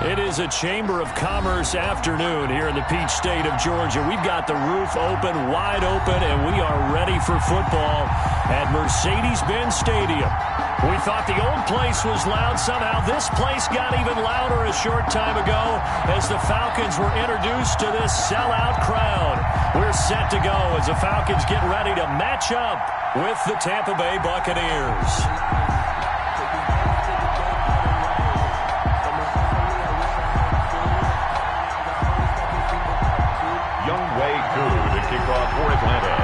It is a Chamber of Commerce afternoon here in the Peach State of Georgia. We've got the roof open, wide open, and we are ready for football at Mercedes-Benz Stadium. We thought the old place was loud. Somehow this place got even louder a short time ago as the Falcons were introduced to this sellout crowd. We're set to go as the Falcons get ready to match up with the Tampa Bay Buccaneers. Kickoff for Atlanta.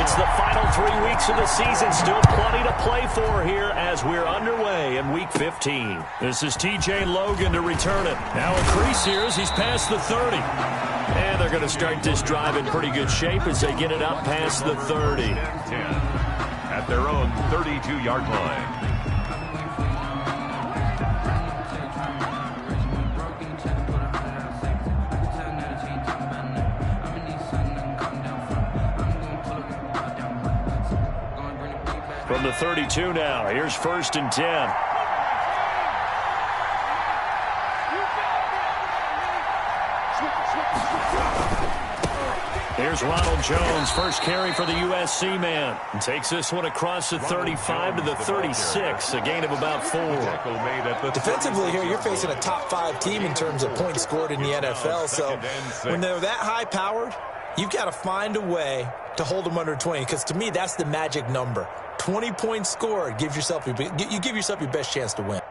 It's the final 3 weeks of the season. Still plenty to play for here as we're underway in Week 15. This is TJ Logan to return it. Now a crease here as he's past the 30. And they're going to start this drive in pretty good shape as they get it up past the 30. 10 at their own 32-yard line. From the 32 now, here's 1st and 10. Here's Ronald Jones, first carry for the USC man. And takes this one across the 35 to the 36, a gain of about 4. Defensively here, you're facing a top-5 team in terms of points scored in the NFL. So when they're that high-powered, you've got to find a way to hold them under 20, because to me, that's the magic number. 20 points scored, you give yourself your best chance to win.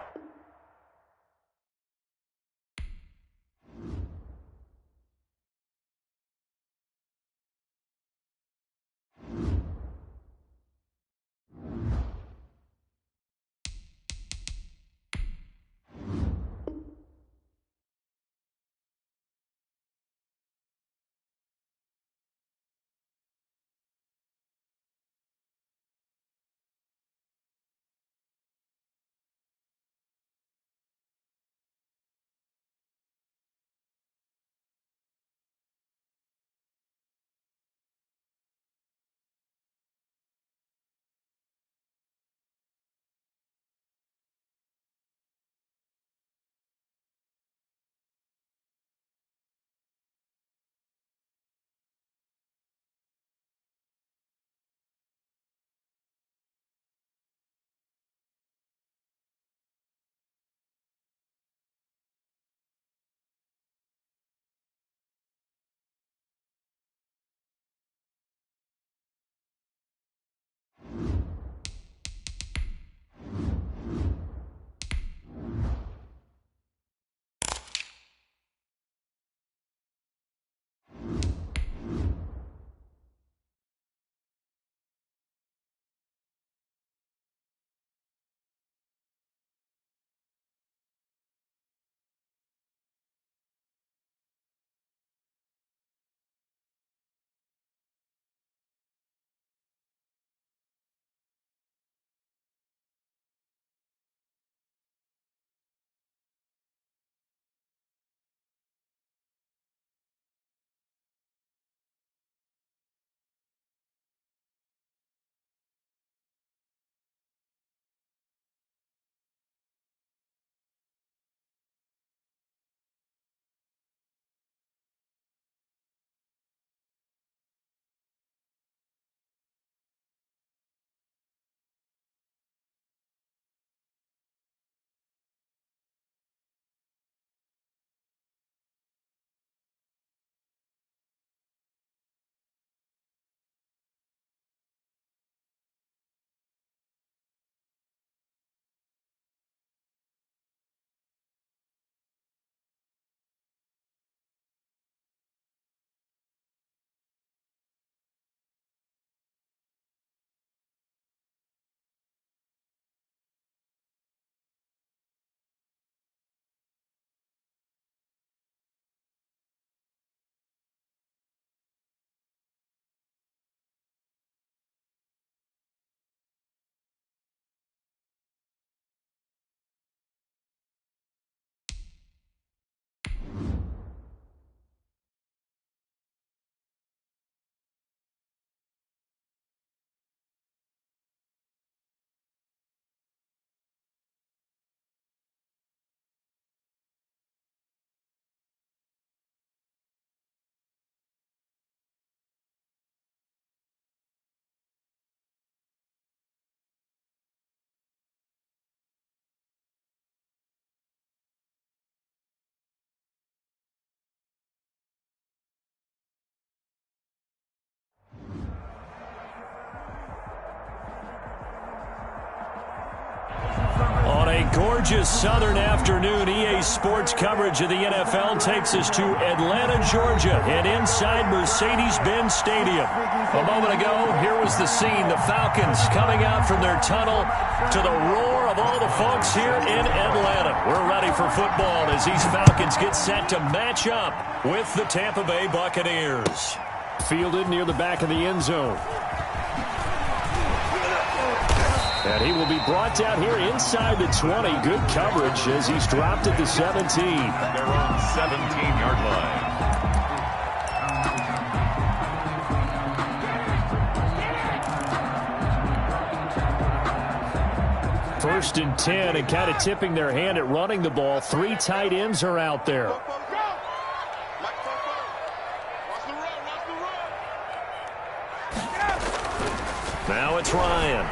gorgeous southern afternoon. EA Sports coverage of the NFL takes us to Atlanta, Georgia, and inside Mercedes-Benz Stadium. A moment ago, here was the scene. The Falcons coming out from their tunnel to the roar of all the folks here in Atlanta. We're ready for football as these Falcons get set to match up with the Tampa Bay Buccaneers. Fielded near the back of the end zone. And he will be brought down here inside the 20. Good coverage as he's dropped at the 17. Their own 17-yard line. First and 10, and kind of tipping their hand at running the ball. 3 tight ends are out there. Now it's Ryan.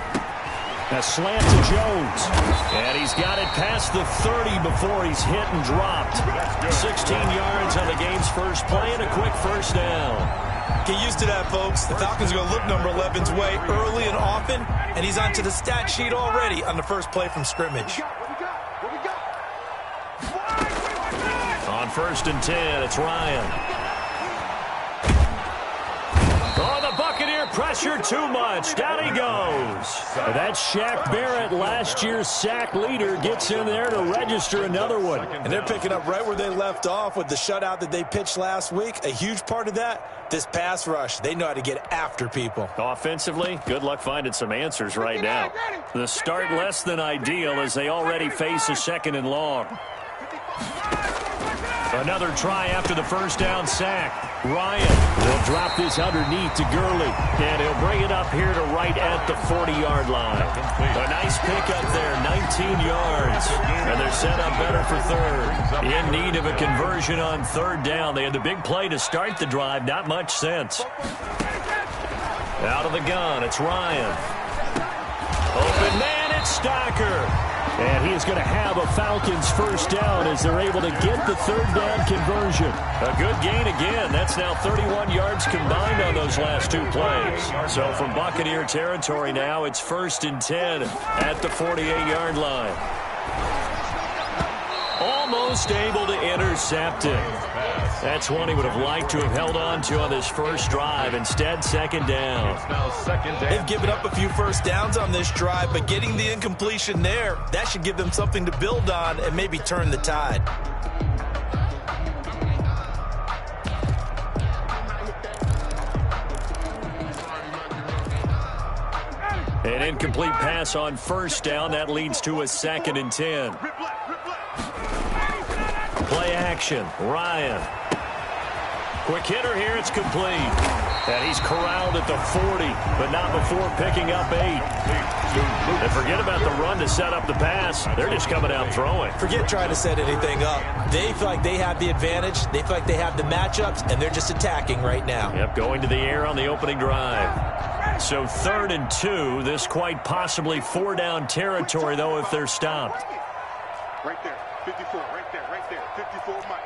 A slant to Jones. And he's got it past the 30 before he's hit and dropped. 16 yards on the game's first play and a quick first down. Get used to that, folks. The Falcons are going to look number 11's way early and often, and he's onto the stat sheet already on the first play from scrimmage. On first and 10, it's Ryan. Oh, the Buccaneer pressure too much. Down he goes. That's Shaq Barrett, last year's sack leader, gets in there to register another one. And they're picking up right where they left off with the shutout that they pitched last week. A huge part of that, this pass rush. They know how to get after people. Offensively, good luck finding some answers right now. The start less than ideal as they already face a 2nd and long. Another try after the first down sack. Ryan will drop this underneath to Gurley. And he'll bring it up here to right at the 40-yard line. A nice pickup there, 19 yards. And they're set up better for third. In need of a conversion on third down. They had the big play to start the drive. Not much sense. Out of the gun, it's Ryan. Open man, it's Stocker. And he is going to have a Falcons first down as they're able to get the third down conversion. A good gain again. That's now 31 yards combined on those last 2 plays. So from Buccaneer territory now, it's first and 10 at the 48-yard line. Almost able to intercept it. That's one he would have liked to have held on to on this first drive. Instead, second down. They've given up a few first downs on this drive, but getting the incompletion there, that should give them something to build on and maybe turn the tide. An incomplete pass on first down. That leads to a 2nd and 10. Play action. Ryan. Quick hitter here. It's complete. And he's corralled at the 40, but not before picking up 8. And forget about the run to set up the pass. They're just coming out throwing. Forget trying to set anything up. They feel like they have the advantage. They feel like they have the matchups, and they're just attacking right now. Yep, going to the air on the opening drive. So 3rd and 2. This quite possibly 4-down territory, though, if they're stopped. Right there. 54, right there, 54, Mike.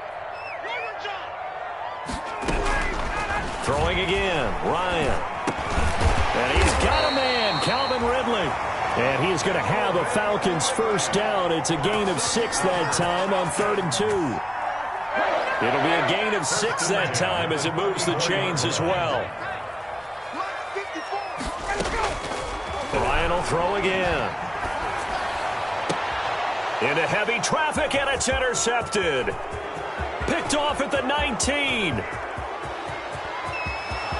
Throwing again, Ryan. And he's got a man, Calvin Ridley. And he's going to have a Falcons first down. It's a gain of 6 that time on 3rd and 2. It'll be a gain of 6 that time as it moves the chains as well. Ryan will throw again. Into heavy traffic, and it's intercepted. Picked off at the 19.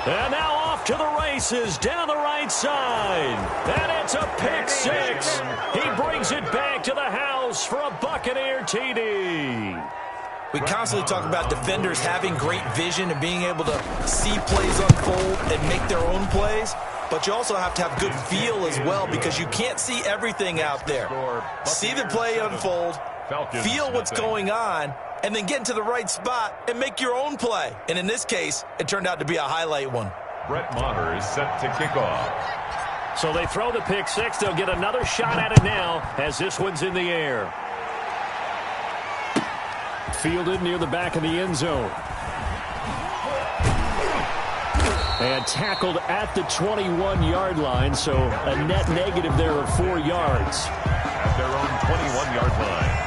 And now off to the races down the right side. And it's a pick 6. He brings it back to the house for a Buccaneer TD. We constantly talk about defenders having great vision and being able to see plays unfold and make their own plays. But you also have to have good feel as well because you can't see everything out there. See the play unfold, feel what's going on, and then get into the right spot and make your own play. And in this case, it turned out to be a highlight one. Brett Maher is set to kick off. So they throw the pick 6. They'll get another shot at it now as this one's in the air. Fielded near the back of the end zone. And tackled at the 21-yard line, so a net negative there of 4 yards. At their own 21-yard line.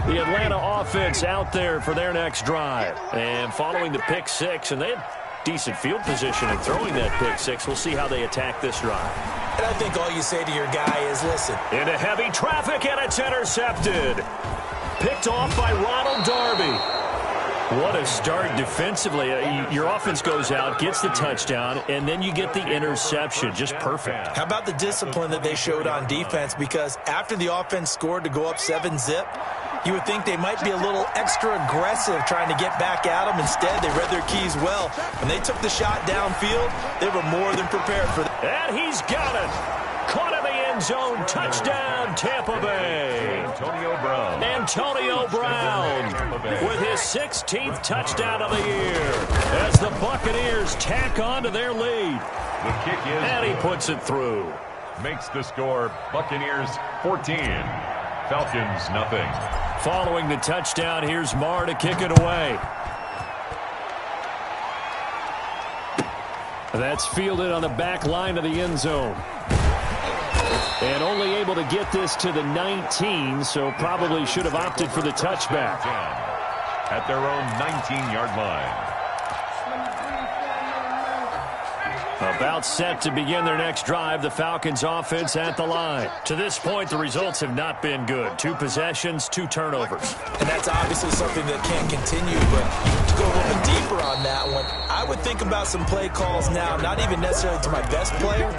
The Atlanta offense out there for their next drive. And following the pick six, and they had decent field position in throwing that pick six. We'll see how they attack this drive. And I think all you say to your guy is, listen. Into heavy traffic, and it's intercepted. Picked off by Ronald Darby. What a start defensively. Your offense goes out, gets the touchdown, and then you get the interception. Just perfect. How about the discipline that they showed on defense? Because after the offense scored to go up 7-zip, you would think they might be a little extra aggressive trying to get back at them. Instead, they read their keys well. When they took the shot downfield, they were more than prepared for that. And he's got it. Caught in the end zone. Touchdown, Tampa Bay. Antonio Brown with his 16th touchdown of the year as the Buccaneers tack on to their lead. The kick is, and he puts it through. Makes the score Buccaneers 14, Falcons nothing. Following the touchdown, here's Marr to kick it away. That's fielded on the back line of the end zone. And only able to get this to the 19, so probably should have opted for the touchback. At their own 19-yard line. About set to begin their next drive, the Falcons offense at the line. To this point, the results have not been good. 2 possessions, 2 turnovers. And that's obviously something that can't continue, but to go a little bit deeper on that one, I would think about some play calls now, not even necessarily to my best player,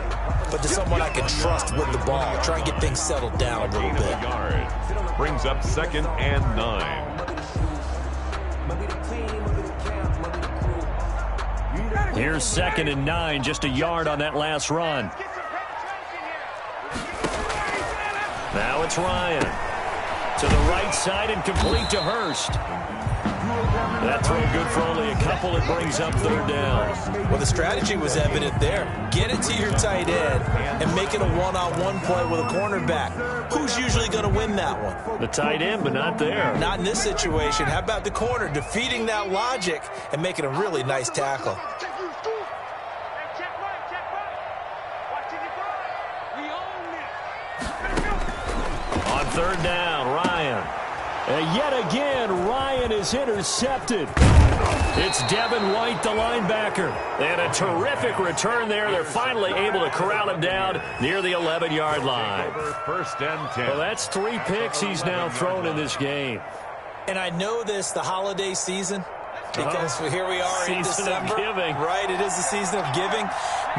but to someone I can trust with the ball. Try and get things settled down a little bit. Brings up 2nd and 9. Here's 2nd and 9, just a yard on that last run. Now it's Ryan. To the right side and complete to Hurst. That throw good for only a couple. It brings up 3rd down. Well, the strategy was evident there. Get it to your tight end and make it a one-on-one play with a cornerback. Who's usually going to win that one? The tight end, but not there. Not in this situation. How about the corner defeating that logic and making a really nice tackle? On 3rd down, Ryan. And yet again, Ryan is intercepted. It's Devin White, the linebacker. And a terrific return there. They're finally able to corral him down near the 11-yard line. 1st and 10. Well, that's 3 picks he's now thrown in this game. And I know this, the holiday season, because here we are in December. Season of giving. Right, it is the season of giving.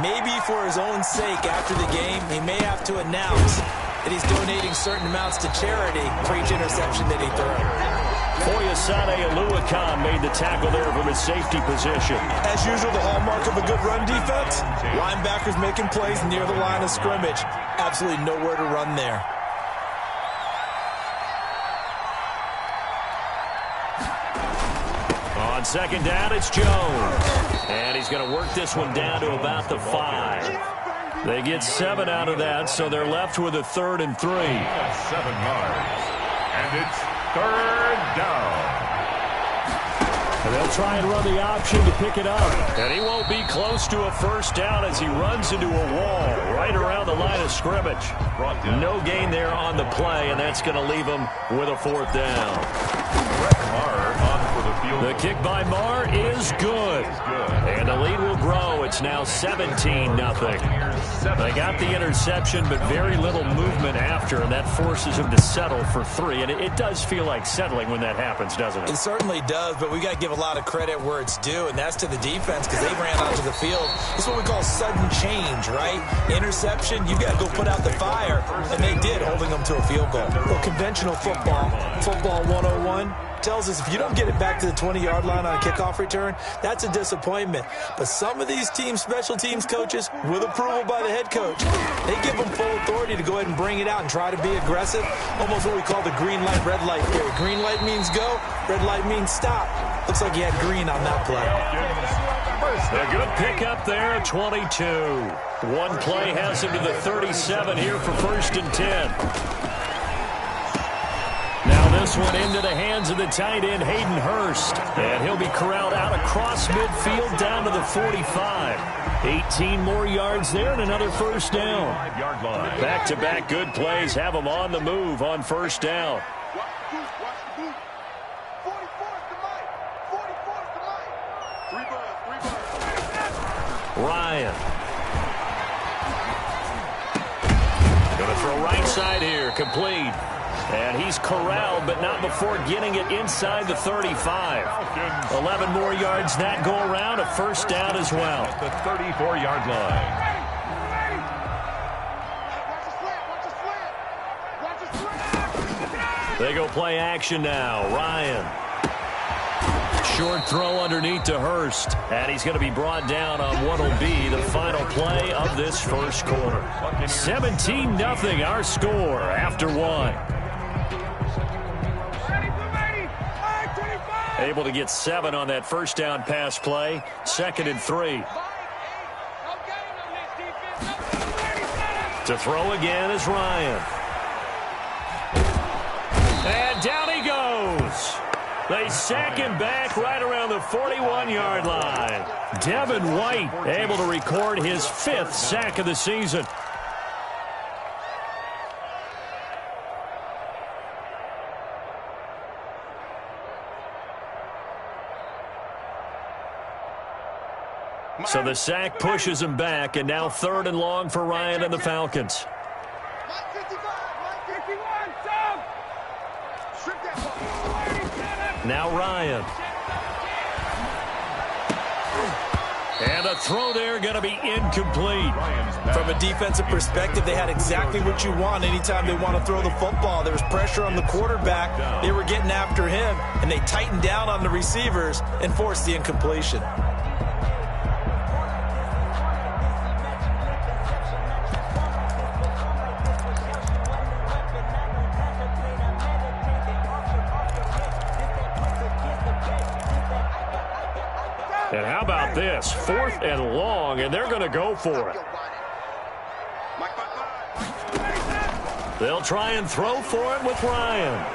Maybe for his own sake after the game, he may have to announce that he's donating certain amounts to charity for each interception that he threw. Foyesade Aluakan made the tackle there from his safety position. As usual, the hallmark of a good run defense, linebackers making plays near the line of scrimmage. Absolutely nowhere to run there. On 2nd down, it's Jones. And he's going to work this one down to about the 5. They get 7 out of that, so they're left with a 3rd and 3. 7 yards. And it's 3rd down. And they'll try and run the option to pick it up. And he won't be close to a 1st down as he runs into a wall right around the line of scrimmage. No gain there on the play, and that's going to leave him with a 4th down. The kick by Marr is good. And the lead will grow. It's now 17-0. They got the interception, but very little movement after, and that forces him to settle for 3. And it does feel like settling when that happens, doesn't it? It certainly does, but we got to give a lot of credit where it's due, and that's to the defense because they ran onto the field. It's what we call sudden change, right? Interception, you got to go put out the fire, and they did, holding them to a field goal. Well, conventional football 101, tells us if you don't get it back to the 20-yard line on a kickoff return, that's a disappointment. But some of these teams, special teams coaches, with approval by the head coach, they give them full authority to go ahead and bring it out and try to be aggressive. Almost what we call the green light, red light theory. Green light means go, red light means stop. Looks like he had green on that play. A good pickup there at 22. One play has him to the 37 here for 1st and 10. This one into the hands of the tight end, Hayden Hurst. And he'll be corralled out across midfield down to the 45. 18 more yards there and another first down. Back-to-back good plays have them on the move on first down. Ryan. Going to throw right side here, complete. And he's corralled, but not before getting it inside the 35. 11 more yards that go around, a first down as well. At the 34-yard line. They go play action now. Ryan. Short throw underneath to Hurst. And he's going to be brought down on what will be the final play of this first quarter. 17-0 our score after one. Able to get 7 on that first down pass play. 2nd and 3. To throw again is Ryan. And down he goes. They sack him back right around the 41-yard line. Devin White able to record his 5th sack of the season. So the sack pushes him back, and now 3rd and long for Ryan and the Falcons. Now Ryan. And a throw there going to be incomplete. From a defensive perspective, they had exactly what you want anytime they want to throw the football. There was pressure on the quarterback. They were getting after him, and they tightened down on the receivers and forced the incompletion. And how about this? 4th and long, and they're going to go for it. They'll try and throw for it with Ryan.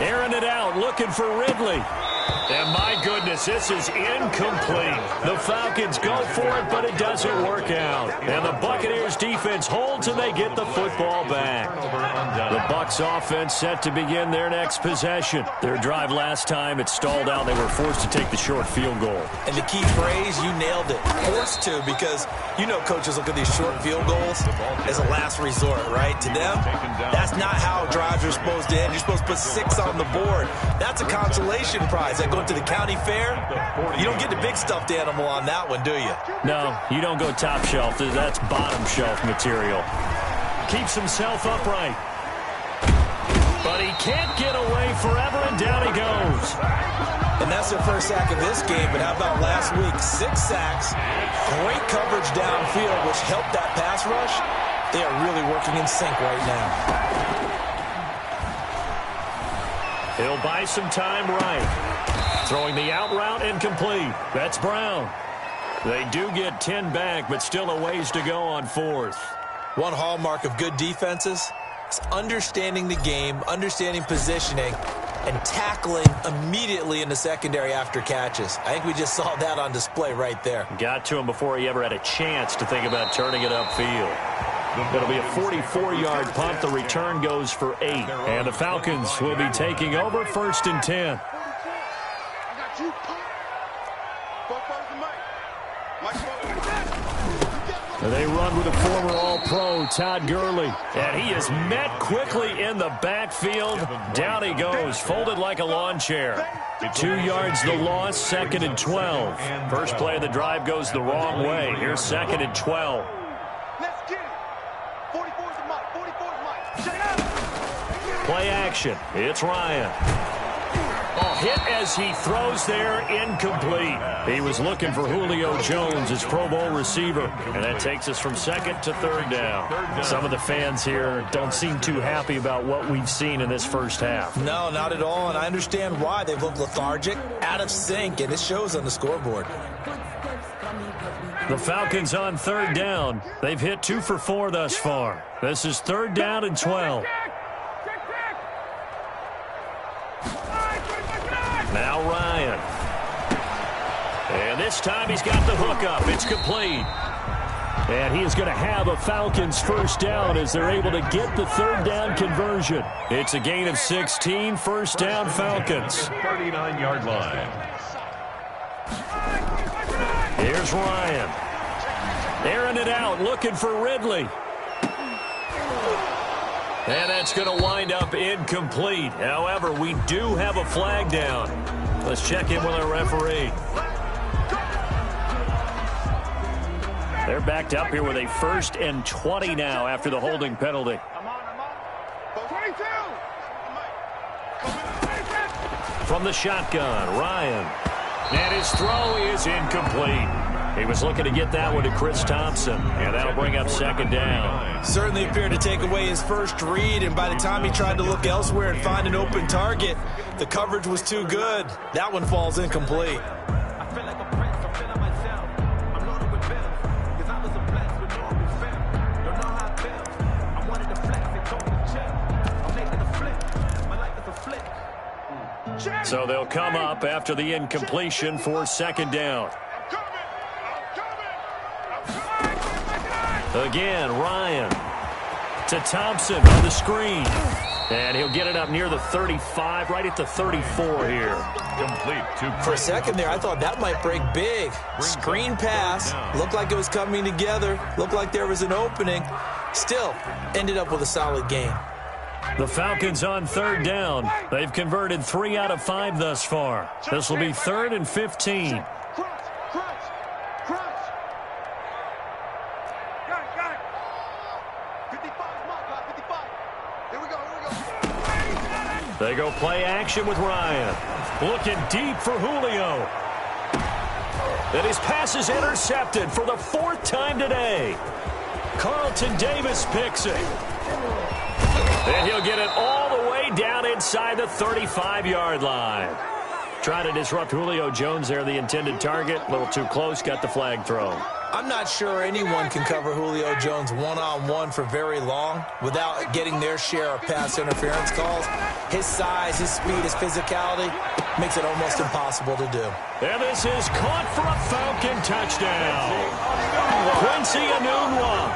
Airing it out, looking for Ridley. And my goodness, this is incomplete. The Falcons go for it, but it doesn't work out. And the Buccaneers defense holds, and they get the football back. The Bucs offense set to begin their next possession. Their drive last time, it stalled out. They were forced to take the short field goal. And the key phrase, you nailed it. Forced to, because you know coaches look at these short field goals as a last resort, right? To them, that's not how drives are supposed to end. You're supposed to put 6 on the board. That's a consolation prize. That going to the county fair, you don't get the big stuffed animal on that one, do you? No, you don't go top shelf. That's bottom shelf material. Keeps himself upright. But he can't get away forever, and down he goes. And that's their first sack of this game, but how about last week? 6 sacks, great coverage downfield, which helped that pass rush. They are really working in sync right now. He'll buy some time right. Throwing the out route incomplete. That's Brown. They do get 10 back, but still a ways to go on 4th. One hallmark of good defenses is understanding the game, understanding positioning, and tackling immediately in the secondary after catches. I think we just saw that on display right there. Got to him before he ever had a chance to think about turning it upfield. It'll be a 44-yard punt. The return goes for 8. And the Falcons will be taking over 1st and 10. And they run with a former All-Pro, Todd Gurley. And he is met quickly in the backfield. Down he goes, folded like a lawn chair. 2 yards the loss, 2nd and 12. First play of the drive goes the wrong way. Here's 2nd and 12. Play action. It's Ryan. Hit as he throws there, incomplete. He was looking for Julio Jones, his Pro Bowl receiver. And that takes us from 2nd to 3rd down. Some of the fans here don't seem too happy about what we've seen in this first half. No, not at all, and I understand why. They've looked lethargic, out of sync, and it shows on the scoreboard. The Falcons on 3rd down. They've hit 2 for 4 thus far. This is 3rd down and 12. This time he's got the hook up. It's complete. And he is going to have a Falcons first down as they're able to get the third down conversion. It's a gain of 16, first down Falcons. 39-yard line. Here's Ryan. Airing it out, looking for Ridley. And that's going to wind up incomplete. However, we do have a flag down. Let's check in with our referee. They're backed up here with a 1st and 20 now after the holding penalty. From the shotgun, Ryan. And his throw is incomplete. He was looking to get that one to Chris Thompson, and that'll bring up second down. Certainly appeared to take away his first read, and by the time he tried to look elsewhere and find an open target, the coverage was too good. That one falls incomplete. So they'll come up after the incompletion for second down. Again, Ryan to Thompson on the screen. And he'll get it up near the 35, right at the 34 here. Complete. For a second there, I thought that might break big. Screen pass. Looked like it was coming together. Looked like there was an opening. Still, ended up with a solid game. The Falcons on third down. They've converted 3 out of 5 thus far. This will be 3rd and 15. They go play action with Ryan. Looking deep for Julio. And his pass is intercepted for the 4th time today. Carlton Davis picks it. And he'll get it all the way down inside the 35-yard line. Trying to disrupt Julio Jones there, the intended target. A little too close, got the flag thrown. I'm not sure anyone can cover Julio Jones one-on-one for very long without getting their share of pass interference calls. His size, his speed, his physicality makes it almost impossible to do. And this is caught for a Falcon touchdown. Quincy Enunwa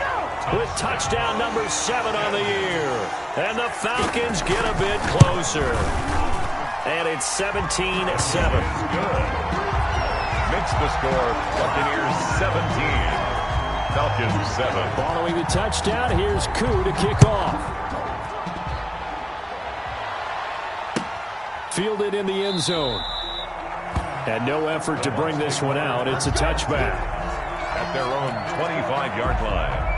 with touchdown number 7 on the year. And the Falcons get a bit closer. And it's 17-7. Makes the score Buccaneers 17. Falcons 7. Following the touchdown, here's Koo to kick off. Fielded in the end zone. And no effort to bring this one out. It's a touchback. At their own 25-yard line.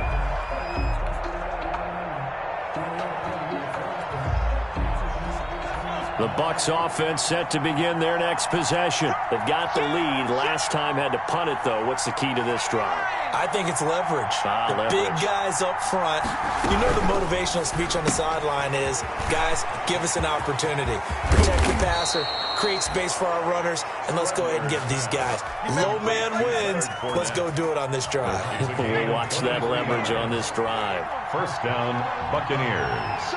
The Bucs offense set to begin their next possession. They've got the lead. Last time had to punt it, though. What's the key to this drive? I think it's leverage. Leverage. Big guys up front. You know the motivational speech on the sideline is, guys, give us an opportunity. Protect the passer, create space for our runners, and let's go ahead and get these guys. Low man wins. Let's go do it on this drive. We'll watch that leverage on this drive. First down, Buccaneers.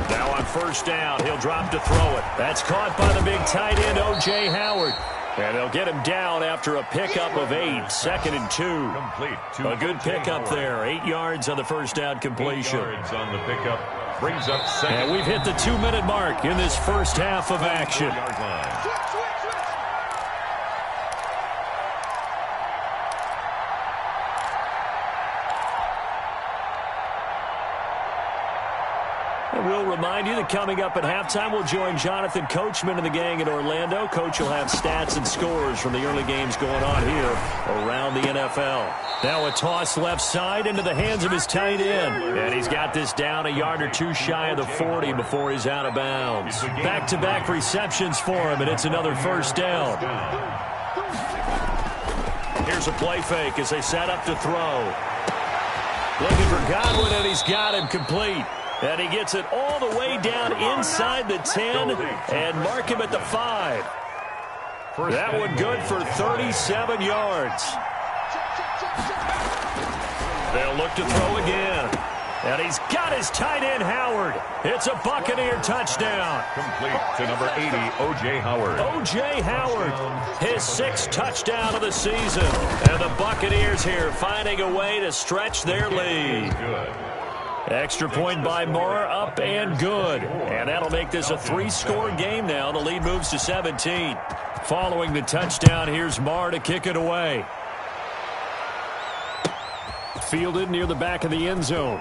Now on first down, he'll drop to throw it. That's caught by the big tight end, O.J. Howard. And they'll get him down after a pickup of 8, 2nd and 2. Complete. A good pickup there. 8 yards on the first down completion. 8 yards on the pickup. Brings up second. And we've hit the 2-minute mark in this first half of action. We'll remind you that coming up at halftime, we'll join Jonathan Coachman and the gang in Orlando. Coach will have stats and scores from the early games going on here around the NFL. Now a toss left side into the hands of his tight end. And he's got this down a yard or 2 shy of the 40 before he's out of bounds. Back-to-back receptions for him, and it's another first down. Here's a play fake as they set up to throw. Looking for Godwin, and he's got him complete. And he gets it all the way down inside the 10 and mark him at the 5. That one good for 37 yards. They'll look to throw again. And he's got his tight end, Howard. It's a Buccaneer touchdown. Complete to number 80, O.J. Howard. O.J. Howard, his 6th touchdown of the season. And the Buccaneers here finding a way to stretch their lead. Good. Extra point by Moore, up and good. And that'll make this a 3-score game now. The lead moves to 17. Following the touchdown, here's Moore to kick it away. Fielded near the back of the end zone.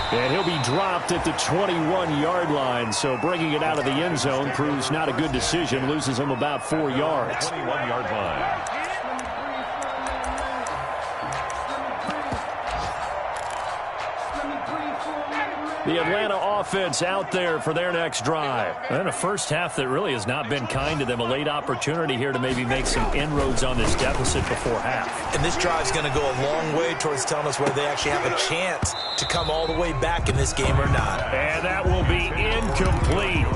And he'll be dropped at the 21-yard line. So bringing it out of the end zone proves not a good decision. Loses him about 4 yards. 21-yard line. The Atlanta offense out there for their next drive. And a first half that really has not been kind to them. A late opportunity here to maybe make some inroads on this deficit before half. And this drive's going to go a long way towards telling us whether they actually have a chance to come all the way back in this game or not. And that will be incomplete.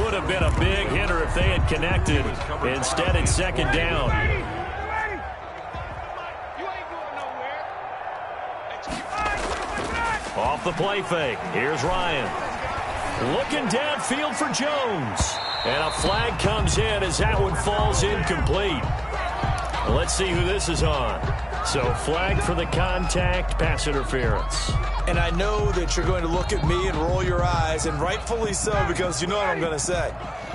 Would have been a big hitter if they had connected. Instead, it's second down. Off the play fake. Here's Ryan. Looking downfield for Jones. And a flag comes in as that one falls incomplete. Let's see who this is on. So flag for the contact, pass interference. And I know that you're going to look at me and roll your eyes, and rightfully so, because you know what I'm going to say.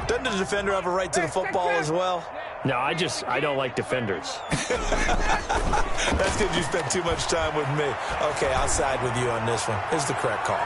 Doesn't the defender have a right to the football as well? No, I don't like defenders. That's because you spent too much time with me. Okay, I'll side with you on this one. Here's the correct call.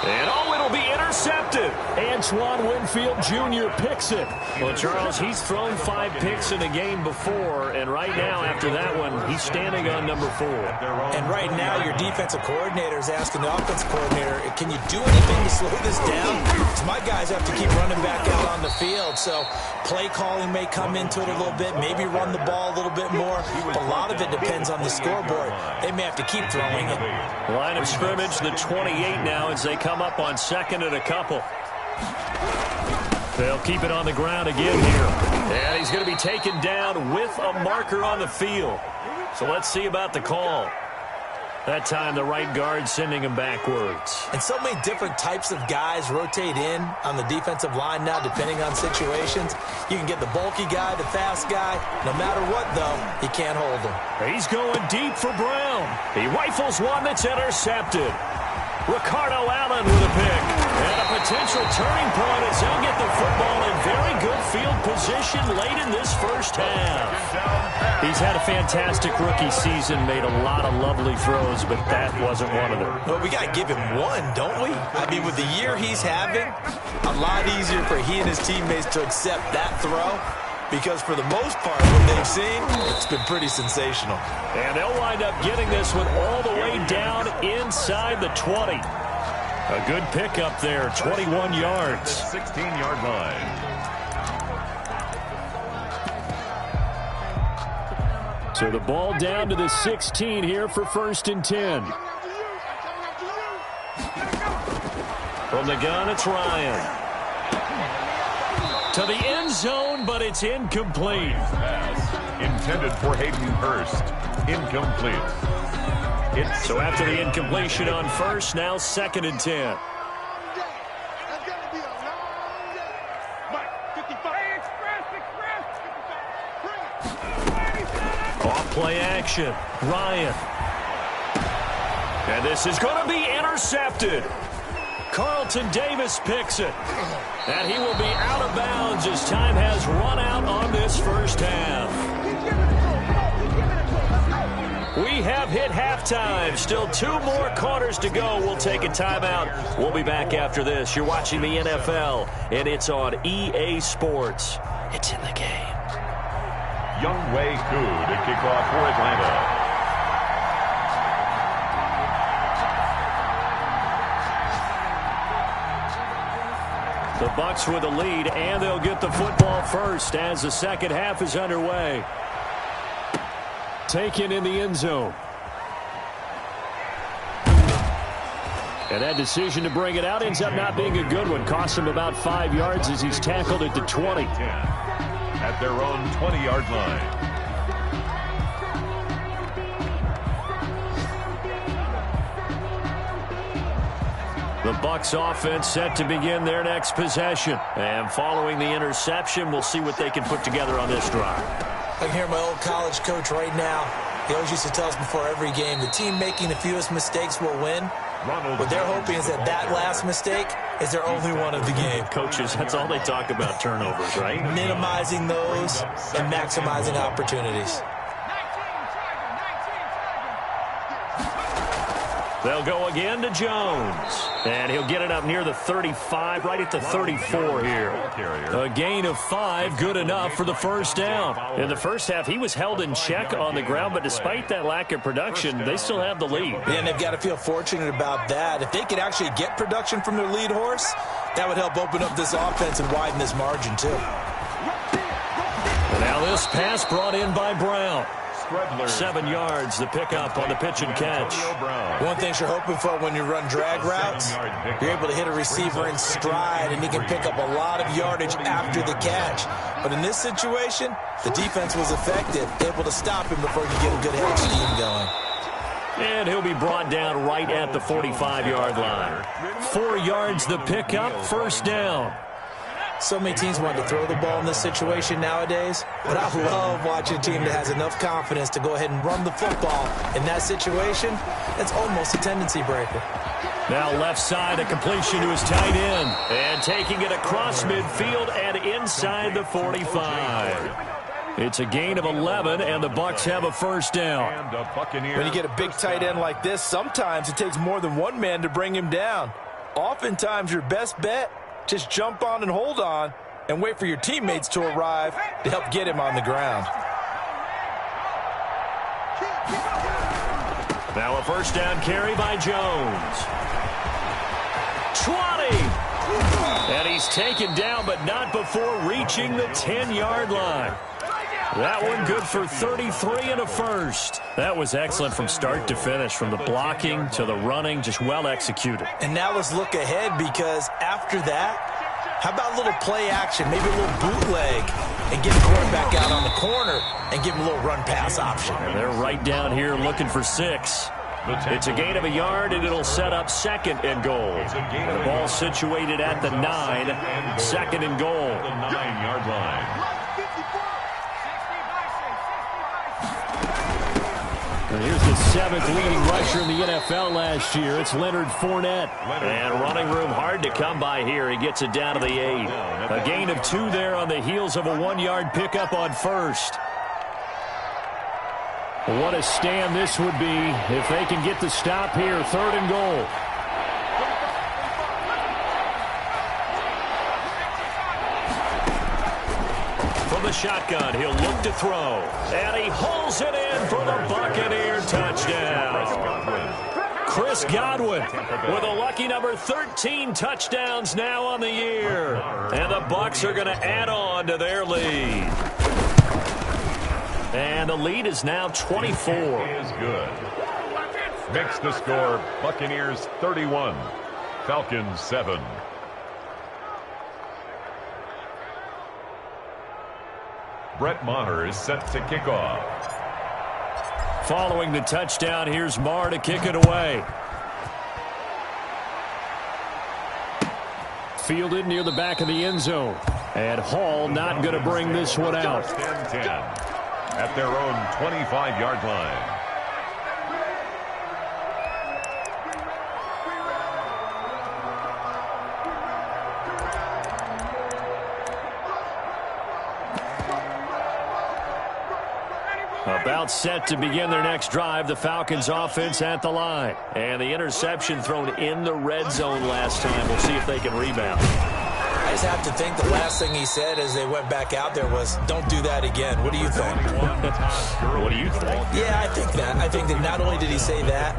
And it'll be intercepted. Antoine Winfield Jr. picks it. Well, Charles, he's thrown 5 picks in a game before, and right now, after that one, he's standing on number 4. And right now, your defensive coordinator is asking the offensive coordinator, can you do anything to slow this down? Because my guys have to keep running back out on the field, so play calling may come into it a little bit, maybe run the ball a little bit more, but a lot of it depends on the scoreboard. They may have to keep throwing it. Line of scrimmage, the 28 now as they come up on second and a couple. They'll keep it on the ground again here. And he's going to be taken down with a marker on the field. So let's see about the call. That time the right guard sending him backwards. And so many different types of guys rotate in on the defensive line now depending on situations. You can get the bulky guy, the fast guy. No matter what, though, you can't hold him. He's going deep for Brown. He rifles one that's intercepted. Ricardo Allen with a pick. And a potential turning point as they'll get the football in very good field position late in this first half. He's had a fantastic rookie season, made a lot of lovely throws, but that wasn't one of them. Well, we got to give him one, don't we? I mean, with the year he's having, a lot easier for he and his teammates to accept that throw. Because for the most part, what they've seen, it's been pretty sensational. And they'll wind up getting this one all the way down inside the 20. A good pickup there, 21 yards. 16-yard line. So the ball down to the 16 here for 1st and 10. From the gun, it's Ryan. To the end zone, but it's incomplete. Pass intended for Hayden Hurst. Incomplete. So after the incompletion on first, now 2nd and 10. Off play action. Ryan. And this is going to be intercepted. Carlton Davis picks it. And he will be out of bounds as time has run out on this first half. We have hit halftime. Still 2 more quarters to go. We'll take a timeout. We'll be back after this. You're watching the NFL, and it's on EA Sports. It's in the game. Young Wei Koo to kick off for Atlanta. The Bucs with the lead, and they'll get the football first as the second half is underway. Taken in the end zone. And that decision to bring it out ends up not being a good one. Cost him about 5 yards as he's tackled at the 20. At their own 20-yard line. The Bucs offense set to begin their next possession. And following the interception, we'll see what they can put together on this drive. I can hear my old college coach right now. He always used to tell us before every game, the team making the fewest mistakes will win. What they're hoping is that last mistake is their only one of the game. Coaches, that's all they talk about, turnovers, right? Minimizing those and maximizing opportunities. They'll go again to Jones. And he'll get it up near the 35, right at the 34 here. A gain of 5, good enough for the first down. In the first half, he was held in check on the ground, but despite that lack of production, they still have the lead. Yeah, and they've got to feel fortunate about that. If they could actually get production from their lead horse, that would help open up this offense and widen this margin, too. And now this pass brought in by Brown. 7 yards, the pickup on the pitch and catch. One thing you're hoping for when you run drag routes, you're able to hit a receiver in stride, and he can pick up a lot of yardage after the catch. But in this situation, the defense was effective, able to stop him before he could get a good head scheme going. And he'll be brought down right at the 45-yard line. 4 yards, the pickup, first down. So many teams want to throw the ball in this situation nowadays, but I love watching a team that has enough confidence to go ahead and run the football. In that situation, it's almost a tendency breaker. Now left side, a completion to his tight end. And taking it across midfield and inside the 45. It's a gain of 11, and the Bucs have a first down. When you get a big tight end like this, sometimes it takes more than one man to bring him down. Oftentimes, your best bet, just jump on and hold on and wait for your teammates to arrive to help get him on the ground. Now a first down carry by Jones. 20! And he's taken down, but not before reaching the 10-yard line. That one good for 33 and a first. That was excellent from start to finish, from the blocking to the running, just well executed. And now let's look ahead, because after that, how about a little play action, maybe a little bootleg, and get the quarterback out on the corner and give him a little run-pass option. And they're right down here looking for 6. It's a gain of a yard, and it'll set up second and goal. And the ball situated at the 9, second and goal. The 9-yard line. And here's the 7th leading rusher in the NFL last year. It's Leonard Fournette. And running room hard to come by here. He gets it down to the 8. A gain of 2 there on the heels of a 1-yard pickup on first. What a stand this would be if they can get the stop here. 3rd and goal. From the shotgun, he'll look to throw. And he hauls it in for the Buccaneer touchdown. Chris Godwin with a lucky number 13 touchdowns now on the year. And the Bucs are going to add on to their lead. And the lead is now 24. Is good. Makes the score Buccaneers 31, Falcons 7. Brett Maher is set to kick off. Following the touchdown, here's Maher to kick it away. Fielded near the back of the end zone. And Hall not going to bring this one out. 10-10 at their own 25-yard line. About set to begin their next drive, the Falcons offense at the line. And the interception thrown in the red zone last time. We'll see if they can rebound. I just have to think the last thing he said as they went back out there was, don't do that again. What do you think? What do you think? Yeah, I think that. I think that not only did he say that,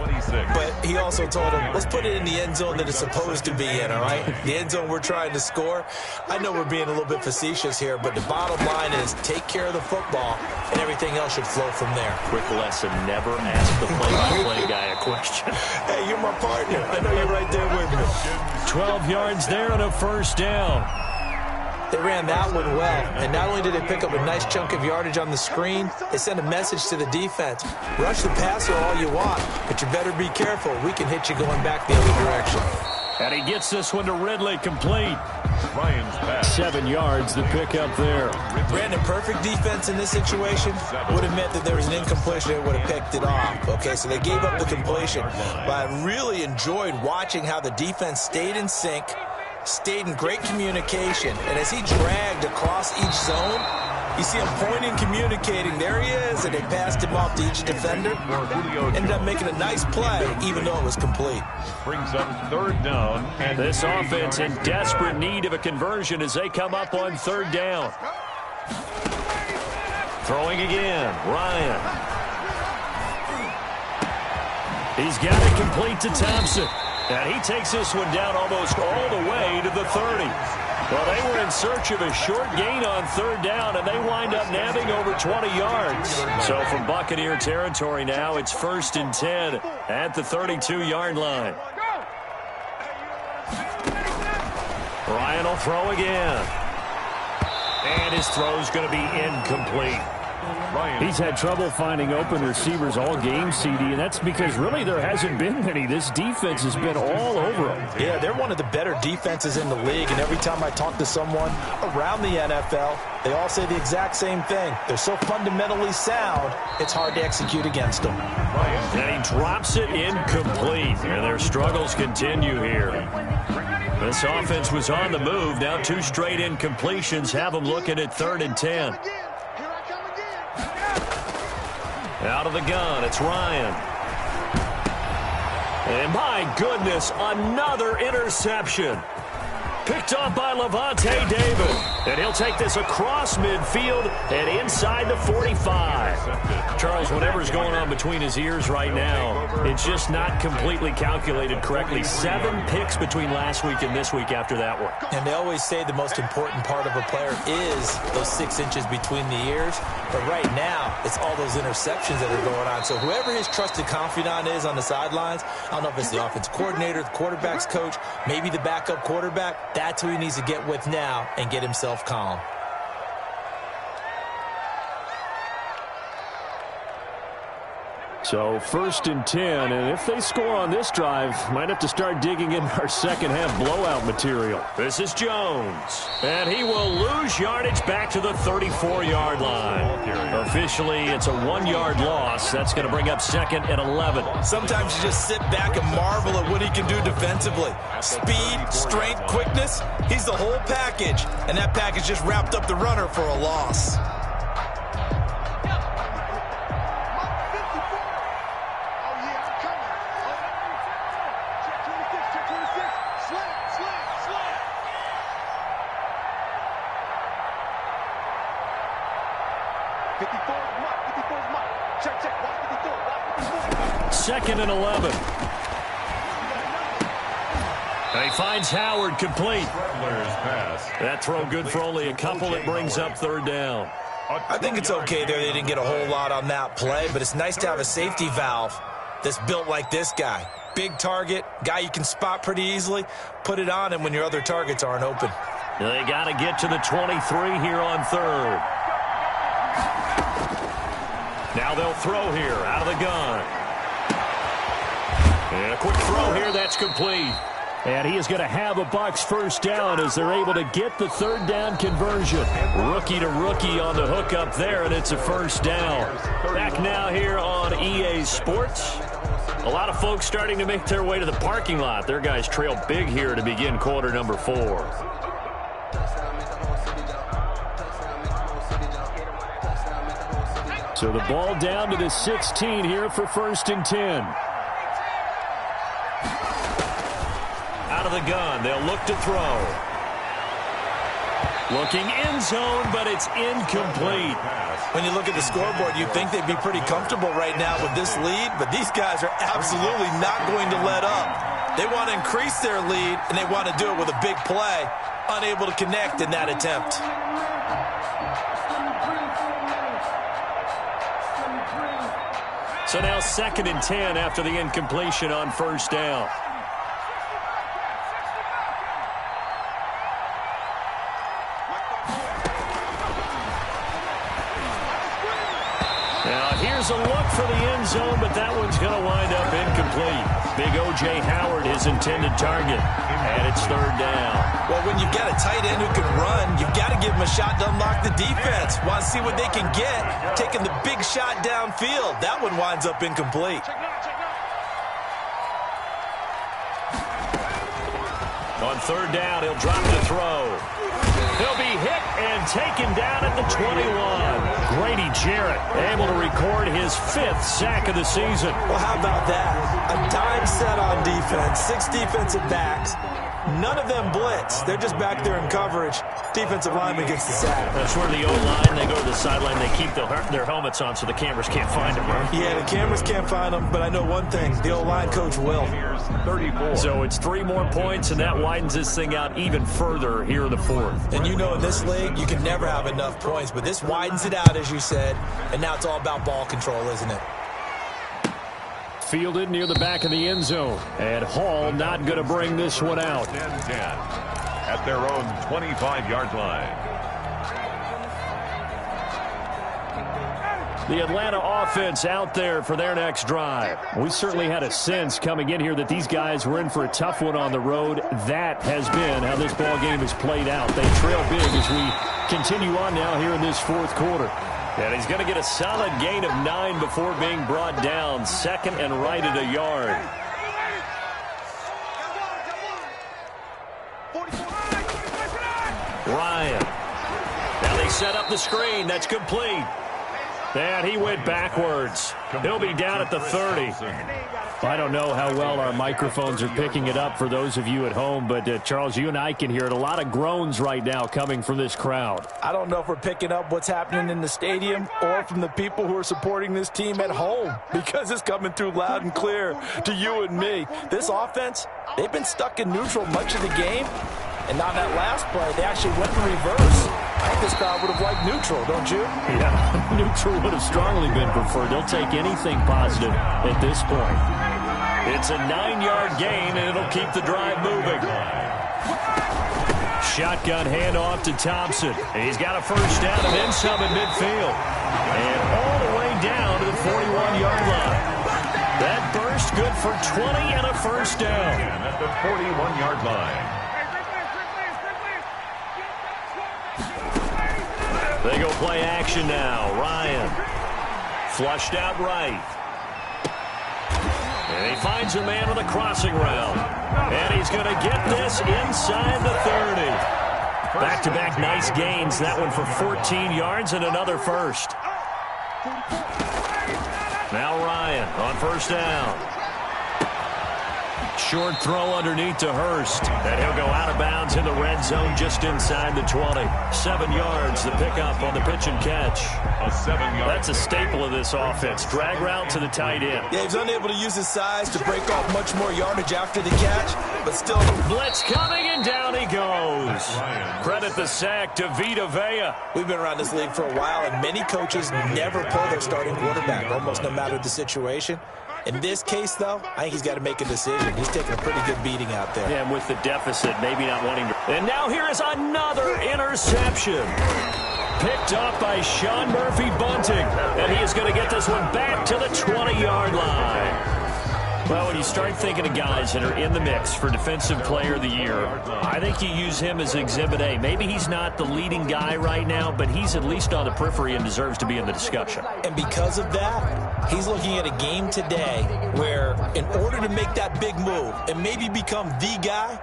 but he also told him, let's put it in the end zone that it's supposed to be in, all right? The end zone we're trying to score. I know we're being a little bit facetious here, but the bottom line is take care of the football, and everything else should flow from there. Quick lesson, never ask the play-by-play guy a question. Hey, you're my partner. I know you're right there with me. 12 yards there and a first down. They ran that one well, and not only did they pick up a nice chunk of yardage on the screen, they sent a message to the defense. Rush the passer all you want, but you better be careful. We can hit you going back the other direction. And he gets this one to Ridley, complete. Ryan's pass. 7 yards, the pickup there. Brandon, perfect defense in this situation would have meant that there was an incompletion. They would have picked it off. Okay, so they gave up the completion. But I really enjoyed watching how the defense stayed in sync, stayed in great communication. And as he dragged across each zone, you see him pointing, communicating. There he is, and they passed him off to each defender. Ended up making a nice play, even though it was complete. Brings up 3rd down. And This offense in desperate need of a conversion as they come up on 3rd down. Throwing again, Ryan. He's got it complete to Thompson. And he takes this one down almost all the way to the 30. Well, they were in search of a short gain on 3rd down, and they wind up nabbing over 20 yards. So from Buccaneer territory now, it's 1st and 10 at the 32-yard line. Ryan will throw again. And his throw's going to be incomplete. He's had trouble finding open receivers all game, CD, and that's because really there hasn't been many. This defense has been all over them. Yeah, they're one of the better defenses in the league, and every time I talk to someone around the NFL, they all say the exact same thing. They're so fundamentally sound, it's hard to execute against them. And he drops it incomplete, and their struggles continue here. This offense was on the move. Now 2 straight incompletions have them looking at 3rd and 10. Out of the gun, it's Ryan. And my goodness, another interception. Picked off by Levante David. And he'll take this across midfield and inside the 45. Charles, whatever's going on between his ears right now, it's just not completely calculated correctly. 7 picks between last week and this week after that one. And they always say the most important part of a player is those 6 inches between the ears. But right now, it's all those interceptions that are going on. So whoever his trusted confidant is on the sidelines, I don't know if it's the offensive coordinator, the quarterback's coach, maybe the backup quarterback, that's who he needs to get with now and get himself calm. So 1st and 10, and if they score on this drive, might have to start digging in our second half blowout material. This is Jones, and he will lose yardage back to the 34-yard line. Officially, it's a 1-yard loss. That's going to bring up 2nd and 11. Sometimes you just sit back and marvel at what he can do defensively. Speed, strength, quickness, he's the whole package, and that package just wrapped up the runner for a loss. Second and 11. And he finds Howard complete. That throw good for only a couple. It brings up 3rd down. I think it's okay there. They didn't get a whole lot on that play, but it's nice to have a safety valve that's built like this guy. Big target, guy you can spot pretty easily. Put it on him when your other targets aren't open. They got to get to the 23 here on 3rd. Now they'll throw here out of the gun. And a quick throw here, that's complete. And he is going to have a Bucs 1st down as they're able to get the 3rd down conversion. Rookie to rookie on the hook up there, and it's a 1st down. Back now here on EA Sports. A lot of folks starting to make their way to the parking lot. Their guys trail big here to begin quarter number 4. So the ball down to the 16 here for 1st and 10. Out of the gun, they'll look to throw. Looking end zone, but it's incomplete. When you look at the scoreboard, you'd think they'd be pretty comfortable right now with this lead, but these guys are absolutely not going to let up. They want to increase their lead, and they want to do it with a big play. Unable to connect in that attempt. So now 2nd and 10 after the incompletion on 1st down. Now here's a look for the end zone, but that one's going to wind up incomplete. Big O.J. Howard, his intended target. And it's third down. Well, when you've got a tight end who can run, you've got to give him a shot to unlock the defense. Want to see what they can get, taking the big shot downfield. That one winds up incomplete. On third down, he'll drop the throw. He'll be hit and taken down at the 21. Grady Jarrett able to record his 5th sack of the season. Well, how about that? A dime set on defense, 6 defensive backs. None of them blitz. They're just back there in coverage. Defensive lineman gets the sack. That's where the O-line, they go to the sideline, they keep their helmets on so the cameras can't find them, right? Yeah, the cameras can't find them, but I know one thing. The O-line coach will. 34. So it's 3 more points, and that widens this thing out even further here in the 4th. And you know in this league, you can never have enough points, but this widens it out, as you said, and now it's all about ball control, isn't it? Fielded near the back of the end zone. And Hall not going to bring this one out. 10-10 at their own 25-yard line. The Atlanta offense out there for their next drive. We certainly had a sense coming in here that these guys were in for a tough one on the road. That has been how this ball game has played out. They trail big as we continue on now here in this 4th quarter. And he's going to get a solid gain of 9 before being brought down. 2nd and right at a yard. Ryan. Now they set up the screen. That's complete. And he went backwards. He'll be down at the 30. I don't know how well our microphones are picking it up for those of you at home, but Charles, you and I can hear it. A lot of groans right now coming from this crowd. I don't know if we're picking up what's happening in the stadium or from the people who are supporting this team at home, because it's coming through loud and clear to you and me. This offense, they've been stuck in neutral much of the game, and on that last play, they actually went in reverse. I think this crowd would have liked neutral, don't you? Yeah, neutral would have strongly been preferred. They'll take anything positive at this point. It's a 9-yard gain, and it'll keep the drive moving. Shotgun handoff to Thompson. He's got a first down and then some in midfield. And all the way down to the 41-yard line. That burst good for 20 and a first down. And at the 41-yard line. They go play action now. Ryan flushed out right. And he finds a man with a crossing route. And he's going to get this inside the 30. Back-to-back nice gains. That one for 14 yards and another first. Now Ryan on first down. Short throw underneath to Hurst. And he'll go out of bounds in the red zone just inside the 20. 7 yards, the pickup on the pitch and catch. A 7-yard. That's a staple of this offense. Drag route to the tight end. Yeah, he's unable to use his size to break off much more yardage after the catch, but still. Blitz coming, and down he goes. Credit the sack to Vita Vea. We've been around this league for a while, and many coaches never play their starting quarterback, almost no matter the situation. In this case, though, I think he's got to make a decision. He's taking a pretty good beating out there. Yeah, and with the deficit, maybe not wanting to. And now here is another interception. Picked up by Sean Murphy Bunting. And he is going to get this one back to the 20-yard line. Well, when you start thinking of guys that are in the mix for Defensive Player of the Year, I think you use him as Exhibit A. Maybe he's not the leading guy right now, but he's at least on the periphery and deserves to be in the discussion. And because of that, he's looking at a game today where in order to make that big move and maybe become the guy,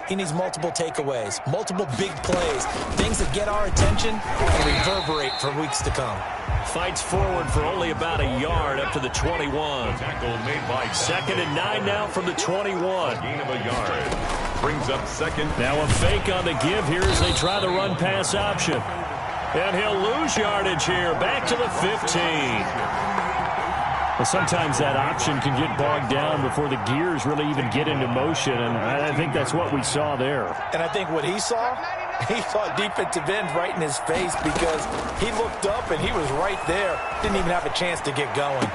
he needs multiple takeaways, multiple big plays, things that get our attention and reverberate for weeks to come. Fights forward for only about a yard up to the 21. Tackle made by 2nd and 9 now from the 21. gain of a yard. Brings up second. Now a fake on the give here as they try the run-pass option. And he'll lose yardage here. Back to the 15. Well, sometimes that option can get bogged down before the gears really even get into motion, and I think that's what we saw there. And I think what he saw defensive end right in his face, because he looked up and he was right there. Didn't even have a chance to get going.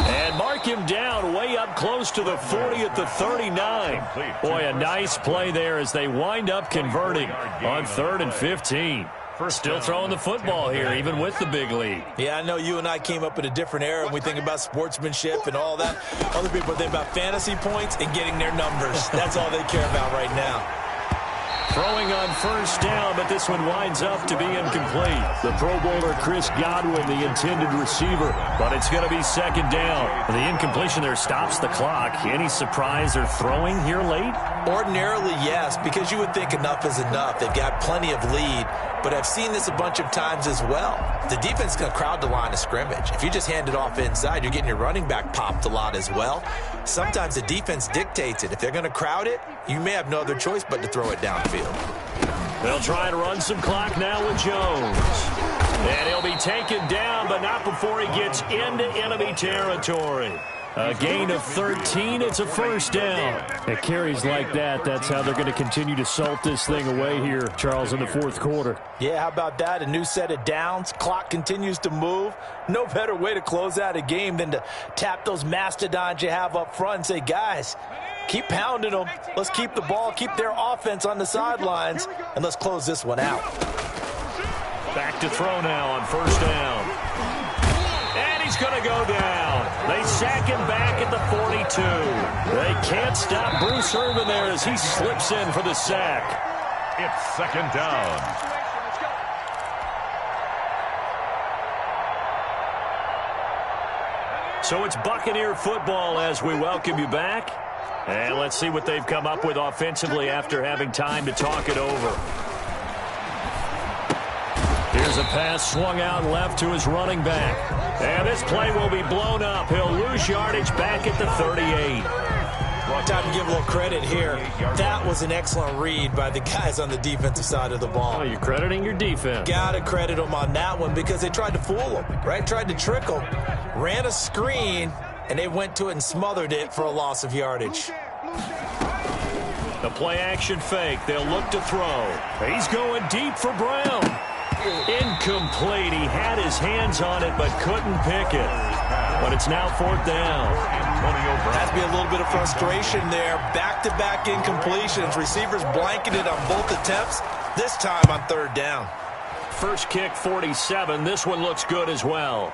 And mark him down way up close to the 40 at the 39. Boy, a nice play there as they wind up converting on 3rd and 15. Still throwing the football here, even with the big lead. Yeah, I know you and I came up in a different era, and we think about sportsmanship and all that. Other people think about fantasy points and getting their numbers. That's all they care about right now. Throwing on first down, but this one winds up to be incomplete. The Pro Bowler Chris Godwin, the intended receiver, but it's going to be second down. The incompletion there stops the clock. Any surprise they're throwing here late? Ordinarily, yes, because you would think enough is enough. They've got plenty of lead, but I've seen this a bunch of times as well. The defense is going to crowd the line of scrimmage. If you just hand it off inside, you're getting your running back popped a lot as well. Sometimes the defense dictates it. If they're going to crowd it, you may have no other choice but to throw it downfield. They'll try to run some clock now with Jones. And he'll be taken down, but not before he gets into enemy territory. A gain of 13. It's a first down. It carries like that. That's how they're going to continue to salt this thing away here, Charles, in the fourth quarter. Yeah, how about that? A new set of downs. Clock continues to move. No better way to close out a game than to tap those mastodons you have up front and say, guys, keep pounding them. Let's keep the ball, keep their offense on the sidelines, and let's close this one out. Back to throw now on first down. And he's going to go down. They sack him back at the 42. They can't stop Bruce Irvin there as he slips in for the sack. It's second down. So it's Buccaneer football as we welcome you back. And let's see what they've come up with offensively after having time to talk it over. Here's a pass swung out left to his running back. And this play will be blown up. He'll lose yardage back at the 38. Time to give a little credit here. That was an excellent read by the guys on the defensive side of the ball. Oh, you're crediting your defense. Got to credit them on that one because they tried to fool them, right? Tried to trick them. Ran a screen, and they went to it and smothered it for a loss of yardage. The play-action fake. They'll look to throw. He's going deep for Brown. Incomplete. He had his hands on it but couldn't pick it. But it's now fourth down. Has to be a little bit of frustration there. Back-to-back incompletions. Receivers blanketed on both attempts, this time on third down. First kick, 47. This one looks good as well.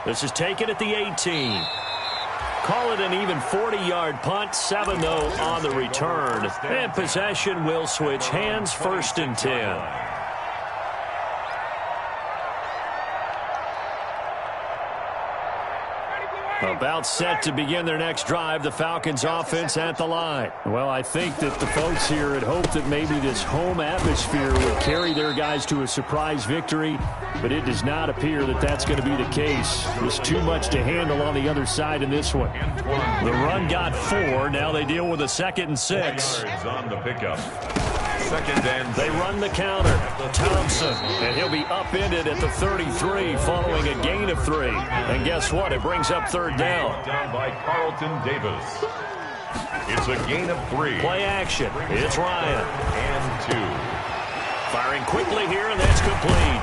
This is taken at the 18. Call it an even 40-yard punt. 7, though, on the return. And possession will switch hands, first and 10. About set to begin their next drive, the Falcons offense at the line. Well, I think that the folks here had hoped that maybe this home atmosphere would carry their guys to a surprise victory, but it does not appear that that's going to be the case. There's too much to handle on the other side in this one. The run got 4. Now they deal with a 2nd and 6. On the pickup. Second and they run the counter. Thompson, and he'll be upended at the 33 following a gain of 3. And guess what? It brings up third down. Down by Carlton Davis. It's a gain of 3. Play action. It's Ryan. And 2. Firing quickly here, and that's complete.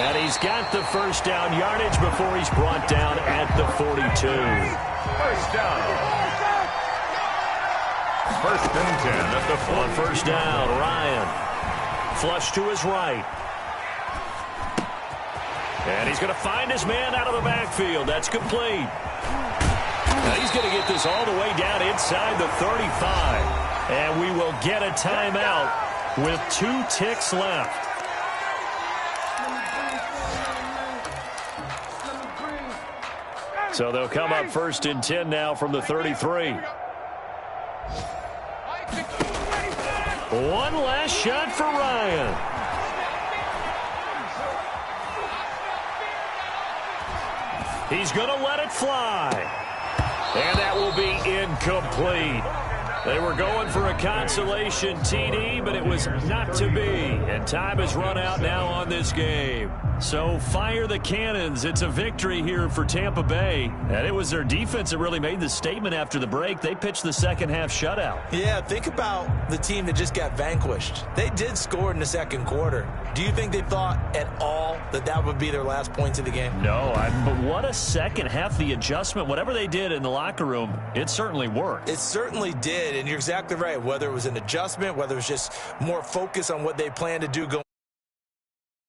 And he's got the first down yardage before he's brought down at the 42. First down. First and 10 at the 4. On first down, Ryan. Flush to his right. And he's going to find his man out of the backfield. That's complete. Now he's going to get this all the way down inside the 35. And we will get a timeout with 2 ticks left. So they'll come up first and 10 now from the 33. One last shot for Ryan. He's going to let it fly. And that will be incomplete. They were going for a consolation TD, but it was not to be. And time has run out now on this game. So fire the cannons. It's a victory here for Tampa Bay. And it was their defense that really made the statement after the break. They pitched the second half shutout. Yeah, think about the team that just got vanquished. They did score in the second quarter. Do you think they thought at all that that would be their last points of the game? No, but what a second half. The adjustment, whatever they did in the locker room, it certainly worked. It certainly did, and you're exactly right. Whether it was an adjustment, whether it was just more focus on what they plan to do going